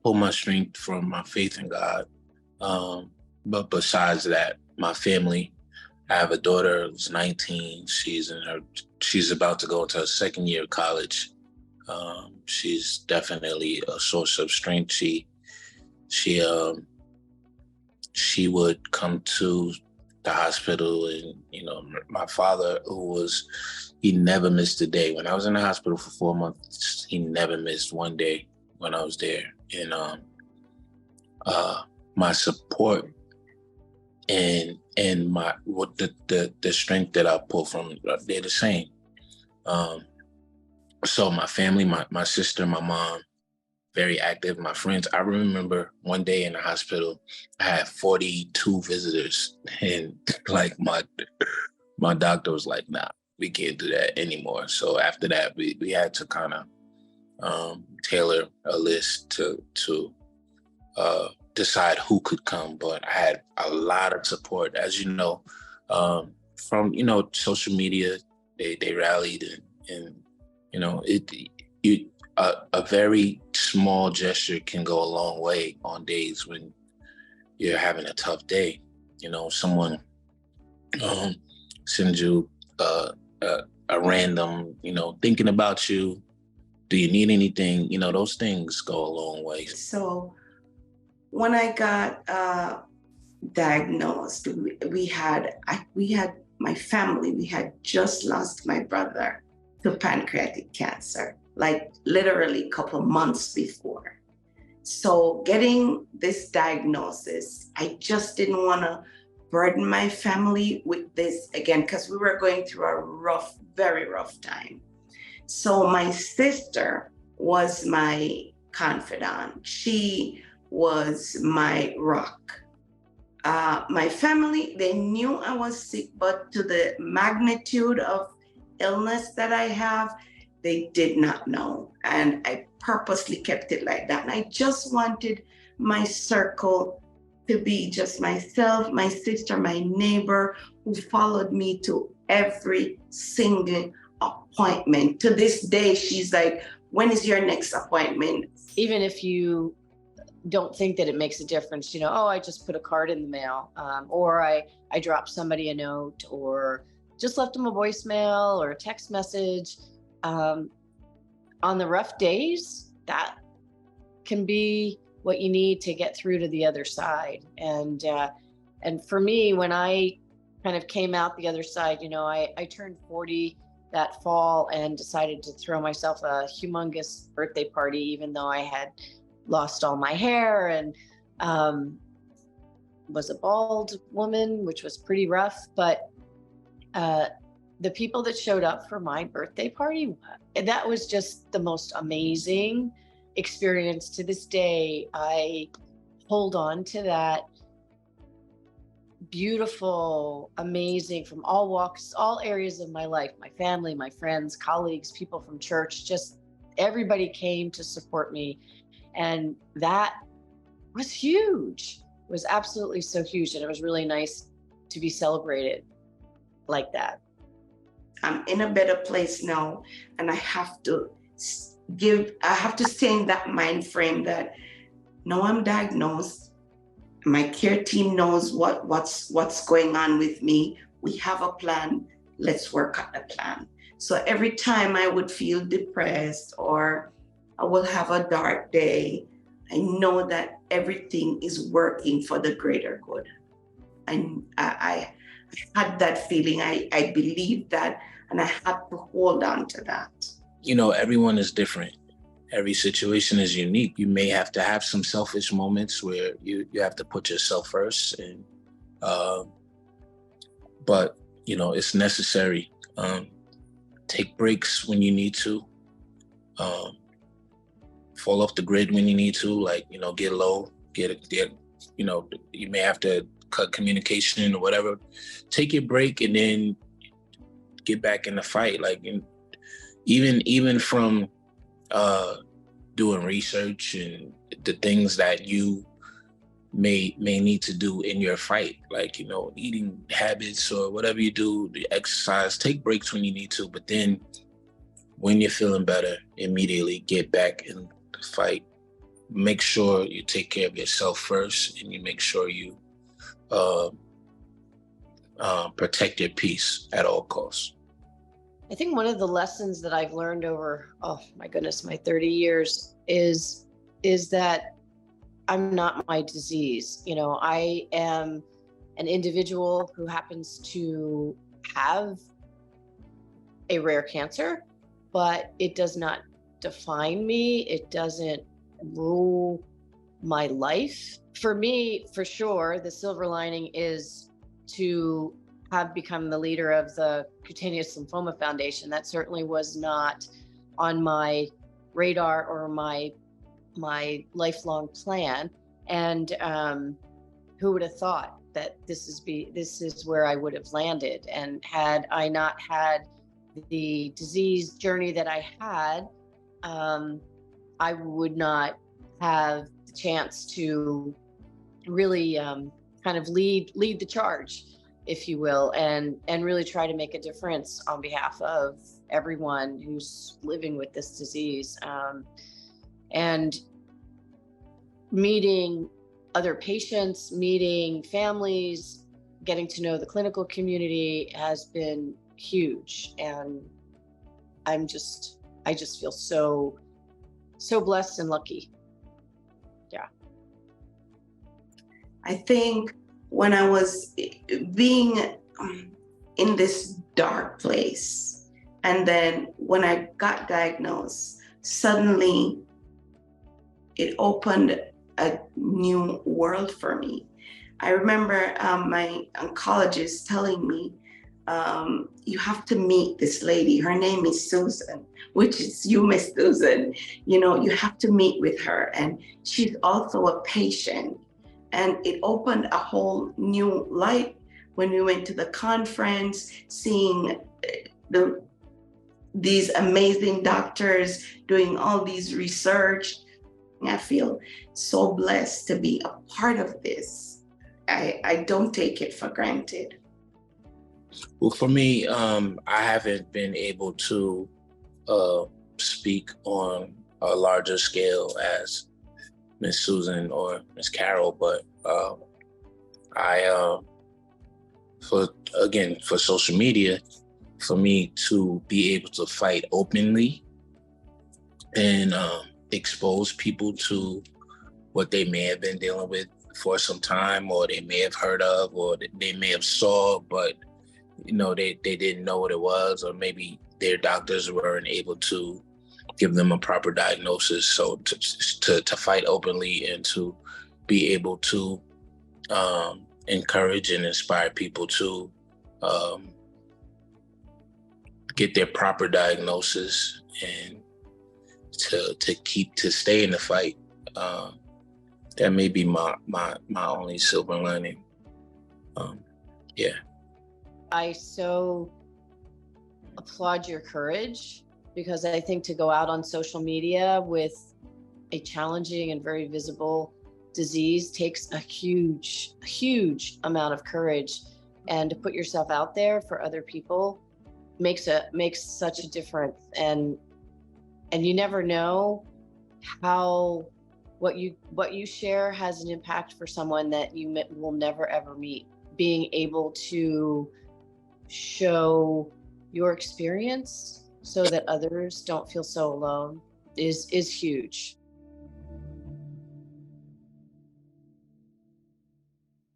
pull my strength from my faith in God. But besides that, my family, I have a daughter who's 19. She's about to go into her second year of college. She's definitely a source of strength. She would come to the hospital, and my father, he never missed a day. When I was in the hospital for 4 months, he never missed one day when I was there. And my support and the strength that I pull from, they're the same. So my family, my sister, my mom, very active. My friends, I remember one day in the hospital, I had 42 visitors, and like my doctor was like, nah, we can't do that anymore. So after that, we had to kind of tailor a list to decide who could come. But I had a lot of support, as you know, from social media. They rallied, and a very small gesture can go a long way on days when you're having a tough day. Someone sends you a random, thinking about you. Do you need anything? Those things go a long way. So when I got diagnosed, we had my family, we had just lost my brother to pancreatic cancer, like literally a couple months before. So getting this diagnosis, I just didn't want to burden my family with this again, because we were going through a very rough time. So my sister was my confidant. She was my rock. My family, they knew I was sick, but to the magnitude of illness that I have, they did not know. And I purposely kept it like that. And I just wanted my circle to be just myself, my sister, my neighbor, who followed me to every single appointment. To this day, she's like, when is your next appointment? Even if you don't think that it makes a difference, I just put a card in the mail, or I dropped somebody a note, or just left them a voicemail or a text message. On the rough days, that can be what you need to get through to the other side. And for me, when I kind of came out the other side, I turned 40 that fall and decided to throw myself a humongous birthday party, even though I had lost all my hair and was a bald woman, which was pretty rough. But the people that showed up for my birthday party, that was just the most amazing experience. To this day, I hold on to that beautiful, amazing, from all walks, all areas of my life, my family, my friends, colleagues, people from church, just everybody came to support me. And that was huge. It was absolutely so huge. And it was really nice to be celebrated like that. I'm in a better place now, and I have to stay in that mind frame that now I'm diagnosed. My care team knows what's going on with me. We have a plan. Let's work on the plan. So every time I would feel depressed or I will have a dark day, I know that everything is working for the greater good. And I had that feeling. I believed that, and I had to hold on to that. Everyone is different. Every situation is unique. You may have to have some selfish moments where you have to put yourself first, and but it's necessary. Take breaks when you need to. Fall off the grid when you need to, get low, you may have to cut communication or whatever. Take your break and then get back in the fight. Even from doing research and the things that you may need to do in your fight, eating habits or whatever you do, the exercise, take breaks when you need to, but then when you're feeling better, immediately get back in the fight. make sure you take care of yourself first, and you make sure you protect your peace at all costs. I think one of the lessons that I've learned over, oh my goodness, my 30 years is that I'm not my disease. You know, I am an individual who happens to have a rare cancer, but it does not define me. It doesn't rule my life. For me, for sure, the silver lining is to have become the leader of the Cutaneous Lymphoma Foundation. That certainly was not on my radar or my lifelong plan. And who would have thought that this is where I would have landed? And had I not had the disease journey that I had, I would not have the chance to really kind of lead the charge, if you will, and really try to make a difference on behalf of everyone who's living with this disease. And meeting other patients, meeting families, getting to know the clinical community has been huge. And I just feel so blessed and lucky. Yeah. I think when I was being in this dark place, and then when I got diagnosed, suddenly it opened a new world for me. I remember my oncologist telling me, you have to meet this lady. Her name is Susan, which is you, Miss Susan. You know, you have to meet with her. And she's also a patient. And it opened a whole new light when we went to the conference, seeing these amazing doctors doing all these research. I feel so blessed to be a part of this. I don't take it for granted. Well, for me, I haven't been able to speak on a larger scale as Miss Susan or Miss Carole, but for social media, for me to be able to fight openly and expose people to what they may have been dealing with for some time, or they may have heard of, or they may have saw, but you know, they didn't know what it was, or maybe their doctors weren't able to give them a proper diagnosis. So to fight openly and to be able to encourage and inspire people to get their proper diagnosis and to stay in the fight. That may be my only silver lining. Yeah. I so applaud your courage, because I think to go out on social media with a challenging and very visible disease takes a huge amount of courage, and to put yourself out there for other people makes such a difference. And you never know how what you share has an impact for someone that you will never ever meet. Being able to show your experience so that others don't feel so alone is huge.